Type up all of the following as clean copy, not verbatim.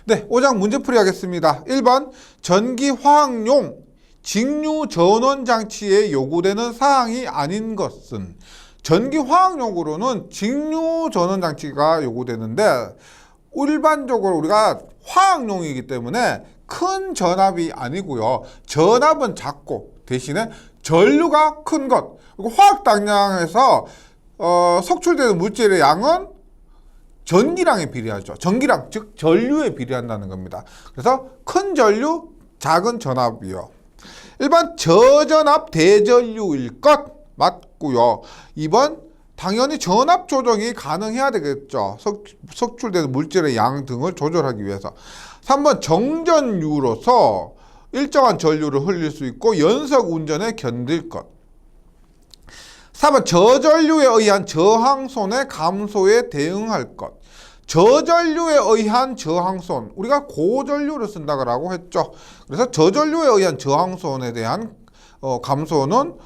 네, 5장 문제풀이 하겠습니다. 1번 전기화학용 직류전원장치에 요구되는 사항이 아닌 것은. 전기화학용으로는 직류전원장치가 요구되는데 일반적으로 우리가 화학용이기 때문에 큰 전압이 아니고요. 전압은 작고 대신에 전류가 큰 것. 그리고 화학당량에서 석출되는 물질의 양은 전기량에 비례하죠. 전기량, 즉 전류에 비례한다는 겁니다. 그래서 큰 전류, 작은 전압이요. 일반 저전압 대전류일 것 맞고요. 2번 당연히 전압 조정이 가능해야 되겠죠. 석출되는 물질의 양 등을 조절하기 위해서. 3번 정전류로서 일정한 전류를 흘릴 수 있고 연석 운전에 견딜 것. 4번 저전류에 의한 저항손의 감소에 대응할 것. 저전류에 의한 저항손, 우리가 고전류를 쓴다고 했죠. 그래서 저전류에 의한 저항손에 대한 감소는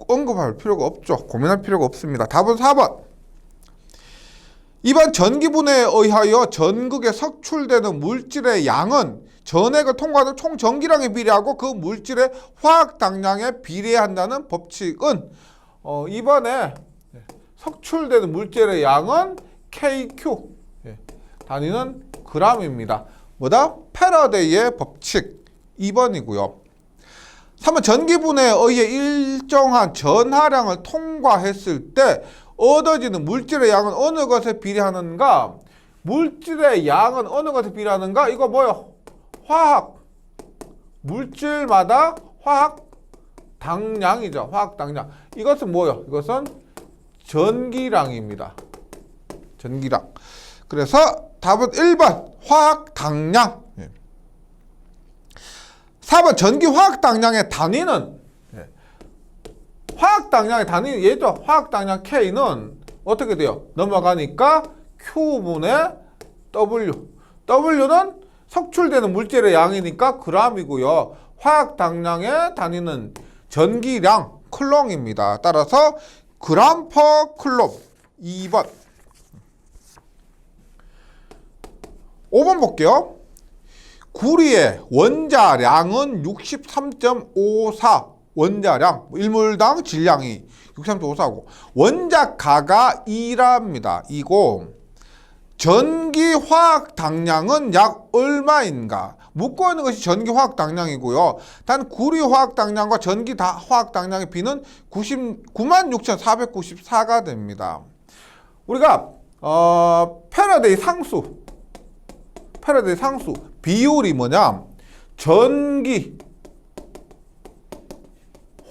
언급할 필요가 없죠. 고민할 필요가 없습니다. 답은 4번. 2번 전기분해에 의하여 전극에 석출되는 물질의 양은 전액을 통과하는 총 전기량에 비례하고 그 물질의 화학 당량에 비례한다는 법칙은 2번에 석출되는 물질의 양은 KQ, 단위는 g입니다. 뭐다? 패러데이의 법칙 2번이고요. 3번 전기분해에 의해 일정한 전하량을 통과했을 때 얻어지는 물질의 양은 어느 것에 비례하는가? 물질의 양은 어느 것에 비례하는가? 이거 뭐요? 화학. 물질마다 화학 당량이죠. 화학 당량. 이것은 뭐요? 이것은 전기량입니다. 전기량. 그래서 답은 1번 화학 당량. 4번 전기 화학 당량의 단위는 화학 당량의 단위 얘죠. 화학 당량 K는 어떻게 돼요? 넘어가니까 Q분의 W. W는 석출되는 물질의 양이니까 g이고요. 화학 당량의 단위는 전기량 클롱입니다. 따라서 그램 퍼 클롬 2번. 5번 볼게요. 구리의 원자량은 63.54 원자량, 일몰당 질량이 63.54고 원자가가 2랍니다. 이고 전기화학 당량은 약 얼마인가? 묻고 있는 것이 전기화학 당량이고요. 단 구리화학 당량과 전기화학 당량의 비는 96,494가 됩니다. 우리가 패러데이 상수 비율이 뭐냐? 전기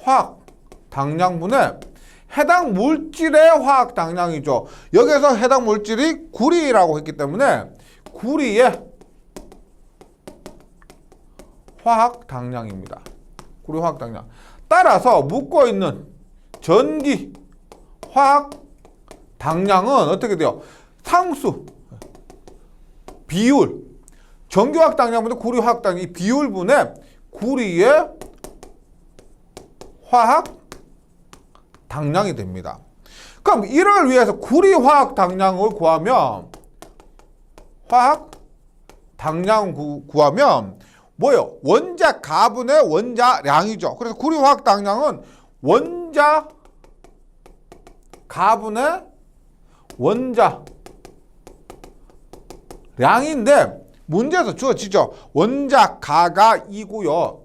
화학 당량분의 해당 물질의 화학 당량이죠. 여기서 해당 물질이 구리라고 했기 때문에 구리의 화학 당량입니다. 구리 화학 당량. 따라서 묻고 있는 전기 화학 당량은 어떻게 돼요? 상수 비율 전기화학 당량분의 구리화학 당량 이 비율분의 구리의 화학 당량이 됩니다. 그럼 이를 위해서 구리화학 당량을 구하면 화학 당량 구하면 뭐예요? 원자 가분의 원자량이죠. 그래서 구리화학 당량은 원자 가분의 원자량인데 문제에서 주어지죠. 원자가가 2고요.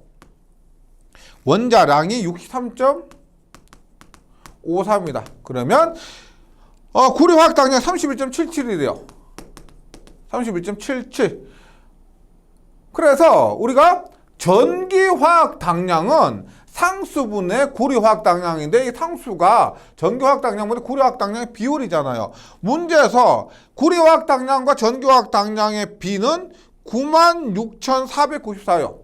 원자량이 63.54입니다. 그러면 구리화학 당량 31.77이래요. 31.77. 그래서 우리가 전기화학 당량은 상수분의 구리화학 당량인데 이 상수가 전기화학 당량분의 구리화학 당량의 비율이잖아요. 문제에서 구리화학 당량과 전기화학 당량의 비는 96,494요.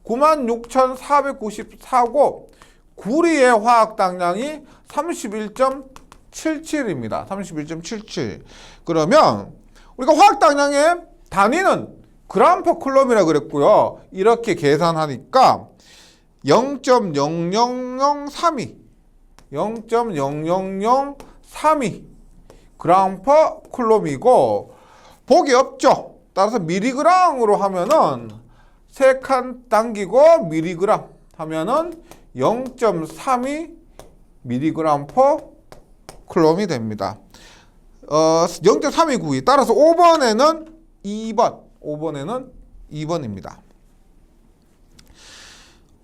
96,494고 구리의 화학 당량이 31.77입니다. 31.77. 그러면 우리가 화학 당량의 단위는 그램 퍼 쿨럼이라고 그랬고요. 이렇게 계산하니까 0.0003이 0.0003이 그램 퍼 쿨럼이고 복이 없죠. 따라서 미리그램으로 하면은 3칸 당기고 미리그램 하면은 0.32 미리그램 퍼 쿨럼이 됩니다. 0.3292. 따라서 5번에는 2번. 5번에는 2번입니다.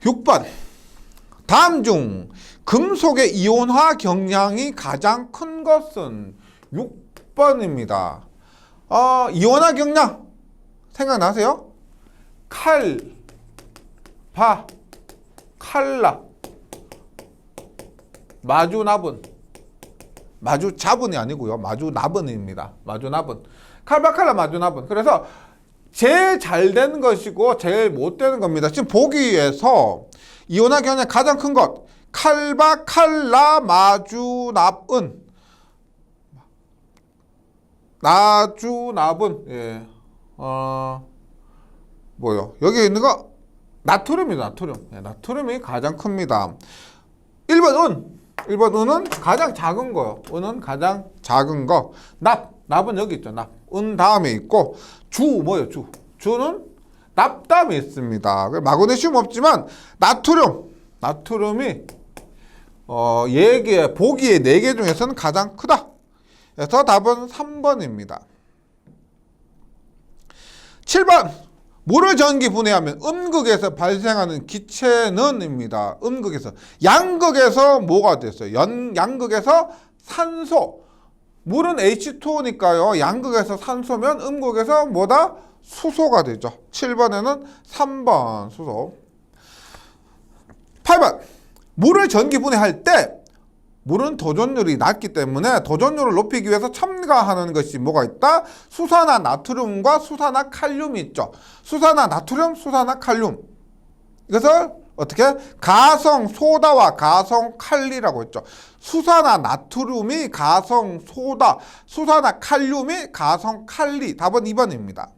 6번. 다음 중 금속의 이온화 경량이 가장 큰 것은 6번입니다. 이온화 경량 생각나세요? 칼, 바, 칼라, 마주나분. 마주자분이 아니고요. 마주나분입니다. 마주나분. 칼바칼라 마주나분. 그래서 제일 잘 되는 것이고 제일 못 되는 겁니다. 지금 보기에서 이온화 경량이 가장 큰 것. 칼바칼라 마주납은. 나주납은. 예. 뭐요? 여기 있는 거 나트륨입니다. 나트륨. 예, 나트륨이 가장 큽니다. 1번 은. 1번 은은 가장 작은 거요. 은은 가장 작은 거. 납은 여기 있죠. 납. 은 다음에 있고 주 뭐예요? 주는 납 다음에 있습니다. 마그네슘 없지만 나트륨이 보기에 4개 중에서는 가장 크다. 그래서 답은 3번입니다. 7번. 물을 전기 분해하면 음극에서 발생하는 기체는입니다. 음극에서. 양극에서 뭐가 됐어요? 양극에서 산소. 물은 H2O니까요. 양극에서 산소면 음극에서 뭐다? 수소가 되죠. 7번에는 3번 수소. 8번. 물을 전기 분해할 때 물은 도전율이 낮기 때문에 도전율을 높이기 위해서 첨가하는 것이 뭐가 있다? 수산화 나트륨과 수산화 칼륨이 있죠. 수산화 나트륨, 수산화 칼륨. 이것을 어떻게? 가성 소다와 가성 칼리라고 했죠. 수산화 나트륨이 가성 소다, 수산화 칼륨이 가성 칼리. 답은 2번입니다.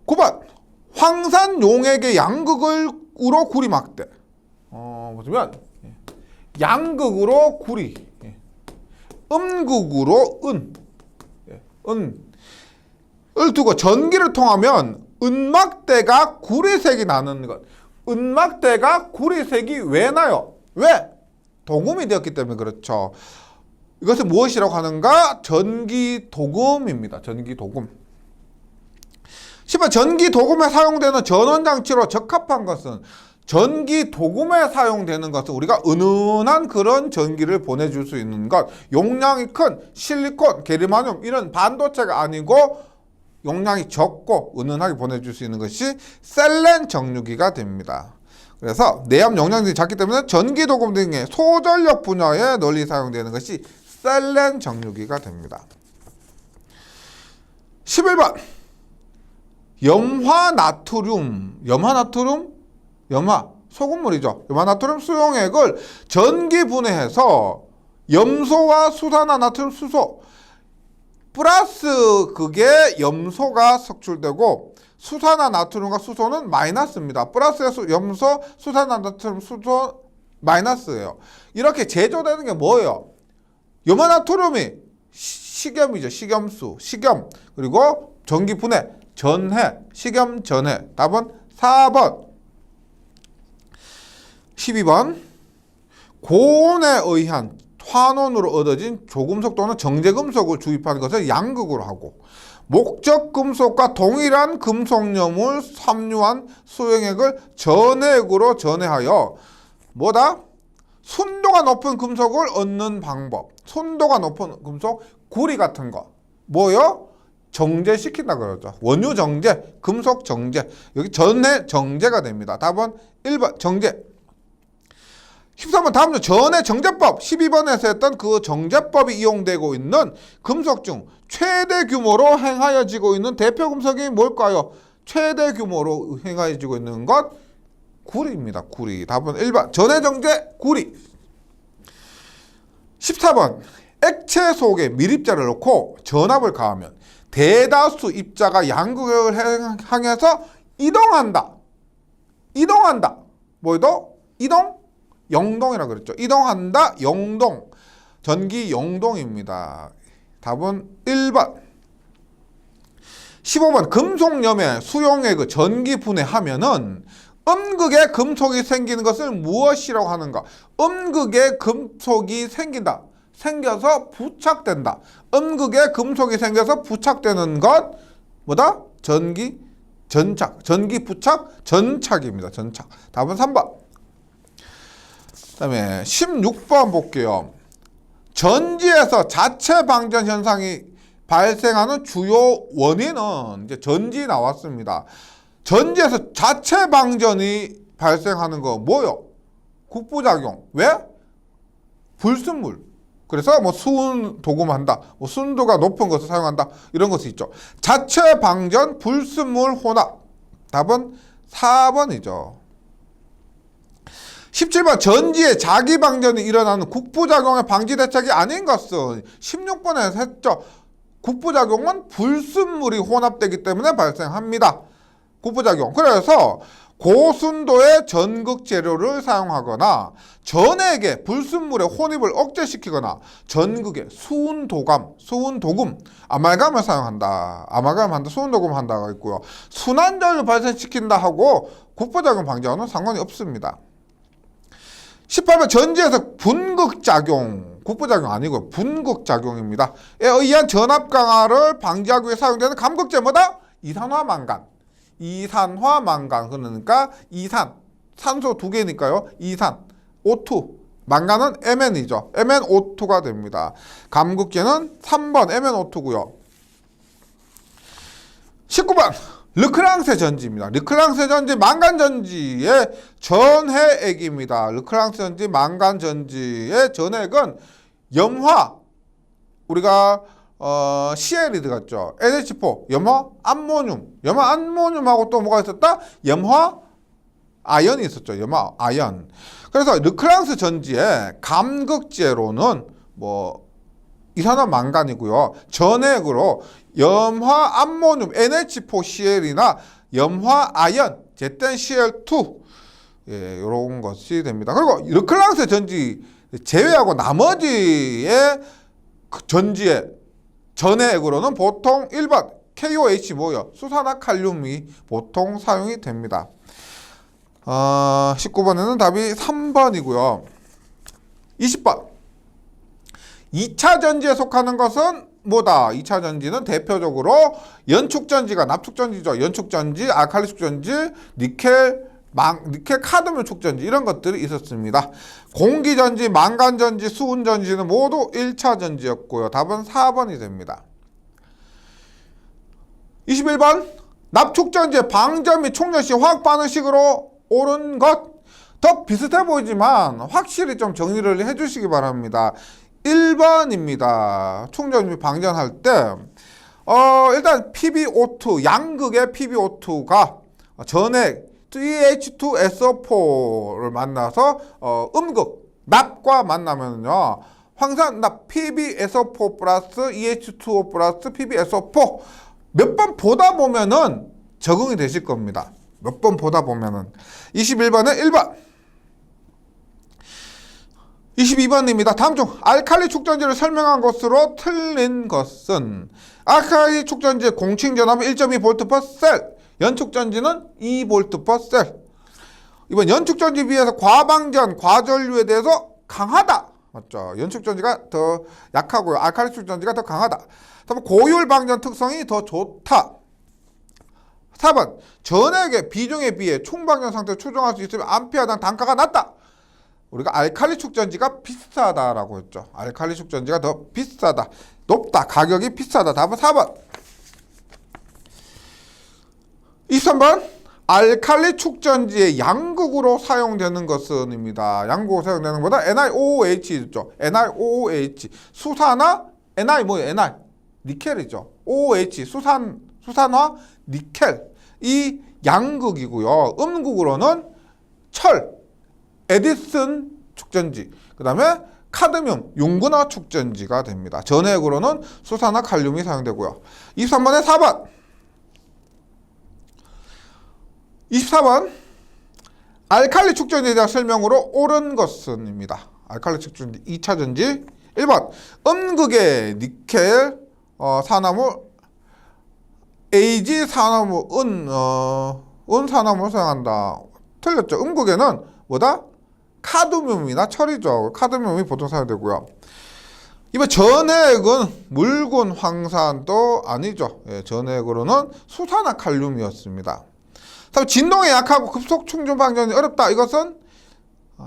9번. 황산 용액의 양극으로 구리 막대. 보시면 양극으로 구리, 음극으로 은을 두고 전기를 통하면 은막대가 구리색이 나는 것. 은막대가 구리색이 왜 나요? 왜? 도금이 되었기 때문에 그렇죠. 이것을 무엇이라고 하는가? 전기도금입니다. 전기도금. 10번. 전기도금에 사용되는 전원장치로 적합한 것은 전기도금에 사용되는 것은 우리가 은은한 그런 전기를 보내줄 수 있는 것. 용량이 큰 실리콘, 게르마늄 이런 반도체가 아니고 용량이 적고 은은하게 보내줄 수 있는 것이 셀렌 정류기가 됩니다. 그래서 내압 용량이 작기 때문에 전기도금 등의 소전력 분야에 널리 사용되는 것이 셀렌 정류기가 됩니다. 11번. 염화나트륨, 소금물이죠. 염화나트륨 수용액을 전기 분해해서 염소와 수산화나트륨 수소 플러스 극의 염소가 석출되고 수산화나트륨과 수소는 마이너스입니다. 플러스의 염소, 수산화나트륨, 수소 마이너스예요. 이렇게 제조되는 게 뭐예요? 염화나트륨이 식염이죠. 식염수, 식염. 그리고 전기 분해, 전해, 식염 전해. 답은 4번. 12번. 고온에 의한 환원으로 얻어진 조금속 또는 정제금속을 주입하는 것을 양극으로 하고 목적금속과 동일한 금속염을 함유한 수용액을 전액으로 전해하여 뭐다? 순도가 높은 금속을 얻는 방법. 순도가 높은 금속, 구리 같은 거. 뭐요? 정제시킨다 그러죠. 원유 정제, 금속 정제. 여기 전해 정제가 됩니다. 답은 1번 정제. 13번 다음 중 전해 정제법 12번에서 했던 그 정제법이 이용되고 있는 금속 중 최대 규모로 행하여지고 있는 대표 금속이 뭘까요? 최대 규모로 행하여지고 있는 것 구리입니다. 구리. 답은 1번 전해 정제 구리. 14번 액체 속에 밀입자를 넣고 전압을 가하면 대다수 입자가 양극을 향해서 이동한다. 뭐도? 이동? 영동이라고 그랬죠. 이동한다. 영동. 전기 영동입니다. 답은 1번. 15번 금속염의 수용액 그 전기 분해하면은 음극에 금속이 생기는 것을 무엇이라고 하는가? 음극에 금속이 생긴다. 생겨서 부착된다. 음극에 금속이 생겨서 부착되는 것 뭐다? 전기 전착. 전기 부착 전착입니다. 전착. 답은 3번. 그다음에 16번 볼게요. 전지에서 자체 방전 현상이 발생하는 주요 원인은 이제 전지 나왔습니다. 전지에서 자체 방전이 발생하는 거 뭐요? 국부작용. 왜? 불순물. 그래서 뭐 수은 도금한다. 뭐 순도가 높은 것을 사용한다. 이런 것이 있죠. 자체 방전 불순물 혼합. 답은 4번이죠. 17번 전지에 자기 방전이 일어나는 국부작용의 방지 대책이 아닌 것은 16번에서 했죠. 국부작용은 불순물이 혼합되기 때문에 발생합니다. 국부작용. 그래서 고순도의 전극 재료를 사용하거나 전액의 불순물의 혼입을 억제시키거나 전극에 수은도감, 수은도금, 아말감을 사용한다. 아말감 한다, 수은도금 한다가 있고요. 순환전을 발생시킨다 하고 국부작용 방지와는 상관이 없습니다. 18번 전지에서 분극작용, 국부작용 아니고 분극작용입니다. 에 의한 전압 강화를 방지하기 위해 사용되는 감극제 뭐다? 이산화망간. 이산화망간. 그러니까 이산, 산소 두 개니까요. 이산, O2. 망간은 Mn이죠. MnO2가 됩니다. 감극제는 3번 MnO2고요. 19번 르크랑세 전지입니다. 르크랑세 전지 망간전지의 전해액입니다. 르크랑세 전지 망간전지의 전해액은 염화, 우리가 CL이 들어갔죠. NH4, 염화 암모늄. 염화 암모늄하고 또 뭐가 있었다? 염화 아연이 있었죠. 염화 아연. 그래서 르크랑세 전지의 감극제로는 뭐 이산화망간이고요. 전액으로 염화 암모늄 NH4CL이나 염화 아연 ZnCl2 예, 이런 것이 됩니다. 그리고 르크랑세 전지 제외하고 나머지의 전지의 전액으로는 보통 1번 KOH 뭐요? 수산화칼륨이 보통 사용이 됩니다. 19번에는 답이 3번이고요. 20번 2차 전지에 속하는 것은 뭐다? 2차 전지는 대표적으로 연축전지가 납축전지죠. 연축전지, 알칼리축전지, 니켈 카드뮴 축전지 이런 것들이 있었습니다. 공기전지, 망간전지, 수은전지는 모두 1차 전지였고요. 답은 4번이 됩니다. 21번 납축전지의 방전 및 충전 시 화학 반응식으로 옳은 것. 더 비슷해 보이지만 확실히 좀 정리를 해주시기 바랍니다. 1번입니다. 충전 및 방전할 때 일단 PbO2, 양극의 PbO2가 전액 CH2SO4를 만나서 음극, 납과 만나면요 황산납 PbSO4 플러스 EH2O 플러스 PbSO4 몇 번 보다 보면은 적응이 되실 겁니다. 몇 번 보다 보면은. 21번은 1번. 22번입니다. 다음 중 알칼리 축전지를 설명한 것으로 틀린 것은 알칼리 축전지의 공칭 전압은 1.2V/셀, 연축전지는 2V/셀. 이번 연축전지에 비해서 과방전, 과전류에 대해서 강하다. 맞죠? 연축전지가 더 약하고요. 알칼리 축전지가 더 강하다. 다음 고율 방전 특성이 더 좋다. 4번 전액의 비중에 비해 충방전 상태를 추정할 수 있으면 암페어당 단가가 낮다. 우리가 알칼리 축전지가 비싸다라고 했죠. 알칼리 축전지가 더 비싸다. 높다. 가격이 비싸다. 답은 4번. 23번 알칼리 축전지의 양극으로 사용되는 것은입니다. 양극으로 사용되는 것보다 NiOOH 있죠. NiOOH 수산화 Ni 뭐예요? Ni 니켈이죠. OH 수산화 니켈 이 양극이고요. 음극으로는 철 에디슨 축전지, 그 다음에 카드뮴, 용근화 축전지가 됩니다. 전액으로는 수산화 칼륨이 사용되고요. 23번에 4번. 24번. 알칼리 축전지에 대한 설명으로 옳은 것은입니다. 알칼리 축전지 2차 전지. 1번. 음극의 니켈, 산화물, AG 산화물, 은산화물을 사용한다. 틀렸죠. 음극에는 뭐다? 카드뮴이나 철이죠. 카드뮴이 보통 사용되고요. 이번 전해액은 묽은 황산도 아니죠. 예, 전해액으로는 수산화 칼륨이었습니다. 진동에 약하고 급속 충전 방전이 어렵다. 이것은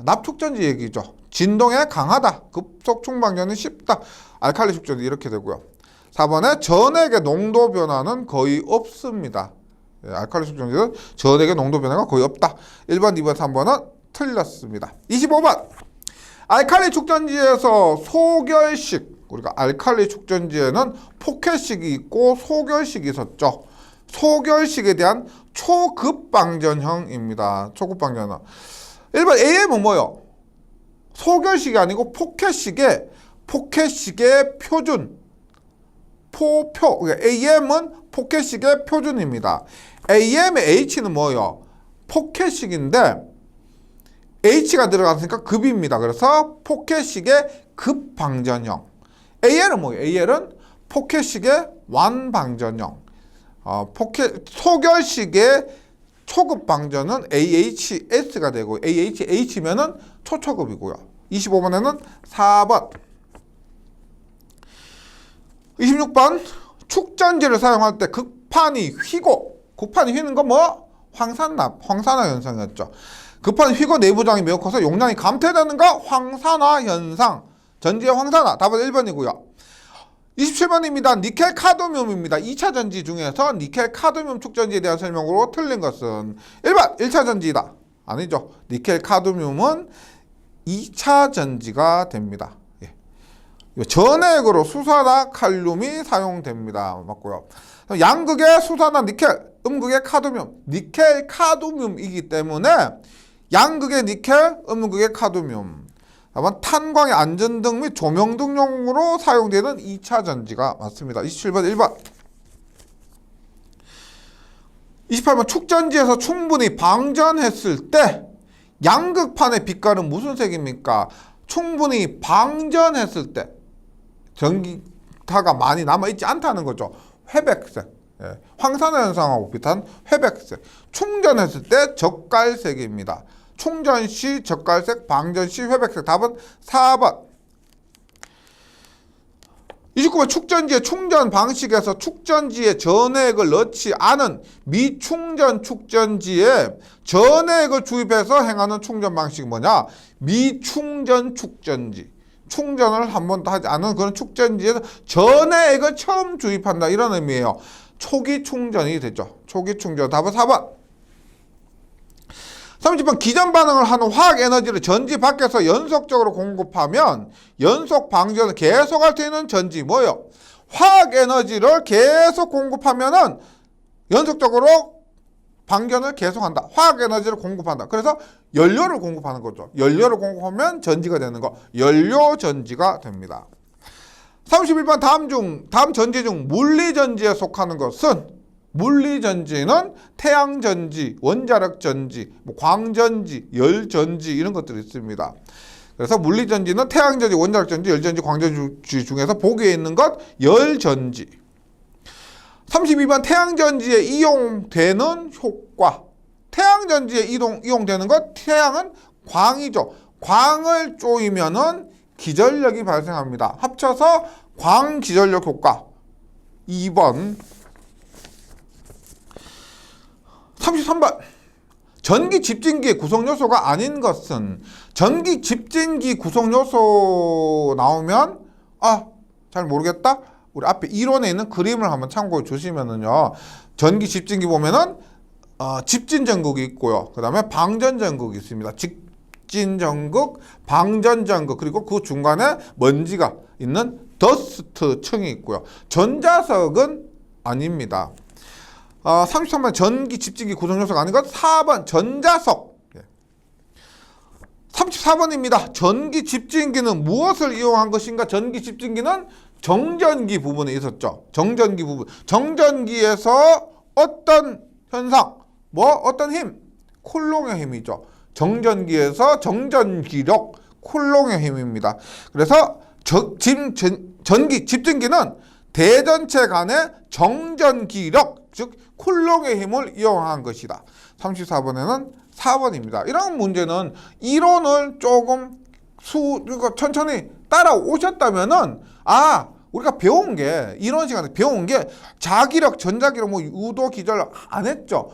납축전지 얘기죠. 진동에 강하다. 급속 충방전이 쉽다. 알칼리 축전지 이렇게 되고요. 4번에 전액의 농도 변화는 거의 없습니다. 예, 알칼리 축전지는 전액의 농도 변화가 거의 없다. 1번, 2번, 3번은 틀렸습니다. 25번. 알칼리 축전지에서 소결식, 우리가 알칼리 축전지에는 포켓식이 있고 소결식이 있었죠. 소결식에 대한 초급방전형입니다. 초급방전형. 1번 AM은 뭐요? 소결식이 아니고 포켓식의 표준. 그러니까 AM은 포켓식의 표준입니다. AM의 H는 뭐요? 포켓식인데 H가 들어갔으니까 급입니다. 그래서 포켓식의 급방전형. AL은 뭐예요? AL은 포켓식의 완방전형. 소결식의 초급 방전은 AHS가 되고 AHH면은 초초급이고요. 25번에는 4번. 26번. 축전지를 사용할 때 극판이 휘고, 극판이 휘는 건 뭐? 황산화 현상이었죠. 급한 휘고 내부장이 매우 커서 용량이 감퇴되는 거 황산화 현상. 전지의 황산화. 답은 1번이고요. 27번입니다. 니켈 카드뮴입니다. 2차 전지 중에서 니켈 카드뮴 축전지에 대한 설명으로 틀린 것은 1번 1차 전지이다. 아니죠. 니켈 카드뮴은 2차 전지가 됩니다. 예. 전액으로 수산화 칼륨이 사용됩니다. 맞고요. 양극의 수산화 니켈, 음극의 카드뮴. 니켈 카드뮴이기 때문에 양극의 니켈, 음극의 카드뮴. 다만 탄광의 안전등 및 조명등용으로 사용되는 2차 전지가 맞습니다. 27번 1번. 28번 축전지에서 충분히 방전했을 때 양극판의 빛깔은 무슨 색입니까? 충분히 방전했을 때 전기타가 많이 남아있지 않다는 거죠. 회백색. 예. 황산화 현상하고 비슷한 회백색. 충전했을 때 젓갈색입니다. 충전 시 젓갈색, 방전 시 회백색. 답은 4번. 29번 축전지의 충전 방식에서 축전지에 전액을 넣지 않은 미충전 축전지에 전액을 주입해서 행하는 충전 방식이 뭐냐? 미충전 축전지. 충전을 한 번도 하지 않은 그런 축전지에서 전액을 처음 주입한다. 이런 의미예요. 초기 충전이 되죠. 초기 충전. 답은 4번. 30번 기전 반응을 하는 화학 에너지를 전지 밖에서 연속적으로 공급하면 연속 방전을 계속할 수 있는 전지 뭐예요? 화학 에너지를 계속 공급하면은 연속적으로 방전을 계속한다. 화학 에너지를 공급한다. 그래서 연료를 공급하는 거죠. 연료를 공급하면 전지가 되는 거. 연료 전지가 됩니다. 31번 다음 전지 중 물리전지에 속하는 것은 물리전지는 태양전지, 원자력전지, 광전지, 열전지 이런 것들이 있습니다. 그래서 물리전지는 태양전지, 원자력전지, 열전지, 광전지 중에서 보기에 있는 것 열전지. 32번 태양전지에 이용되는 효과. 태양전지에 이용되는 것, 태양은 광이죠. 광을 쪼이면은 기전력이 발생합니다. 합쳐서 광기전력 효과. 2번. 33번. 전기 집진기의 구성요소가 아닌 것은 전기 집진기 구성요소 나오면 잘 모르겠다. 우리 앞에 이론에 있는 그림을 한번 참고해 주시면은요. 전기 집진기 보면은 집진전극이 있고요. 그 다음에 방전전극이 있습니다. 집진전극, 방전전극, 그리고 그 중간에 먼지가 있는 더스트층이 있고요. 전자석은 아닙니다. 33번 전기 집진기 구성요소가 아닌 것 4번 전자석. 34번입니다. 전기 집진기는 무엇을 이용한 것인가? 전기 집진기는 정전기 부분에 있었죠. 정전기 부분. 정전기에서 어떤 현상, 어떤 힘? 쿨롱의 힘이죠. 정전기에서 정전기력, 쿨롱의 힘입니다. 그래서 전기 집진기는 대전체 간의 정전기력, 즉 쿨롱의 힘을 이용한 것이다. 34번에는 4번입니다. 이런 문제는 이론을 조금 천천히 따라오셨다면은 우리가 배운 게 이론 시간에 배운 게 자기력, 전자기력, 뭐 유도, 기절 안 했죠.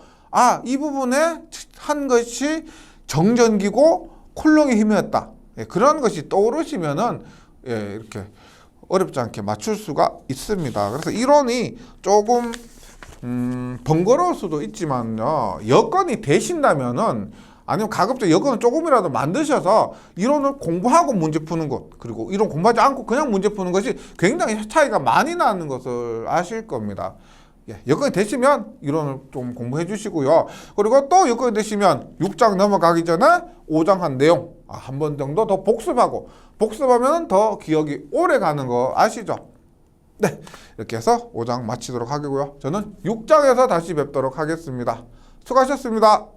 이 부분에 한 것이 정전기고 쿨롱의 힘이었다. 그런 것이 떠오르시면은 이렇게 어렵지 않게 맞출 수가 있습니다. 그래서 이론이 조금 번거로울 수도 있지만요. 여건이 되신다면은 아니면 가급적 여건을 조금이라도 만드셔서 이론을 공부하고 문제 푸는 것, 그리고 이론 공부하지 않고 그냥 문제 푸는 것이 굉장히 차이가 많이 나는 것을 아실 겁니다. 여건이 되시면 이론을 좀 공부해 주시고요. 그리고 또 여건이 되시면 6장 넘어가기 전에 5장 한 내용 한 번 정도 더 복습하면 더 기억이 오래 가는 거 아시죠? 네, 이렇게 해서 5장 마치도록 하고요. 저는 6장에서 다시 뵙도록 하겠습니다. 수고하셨습니다.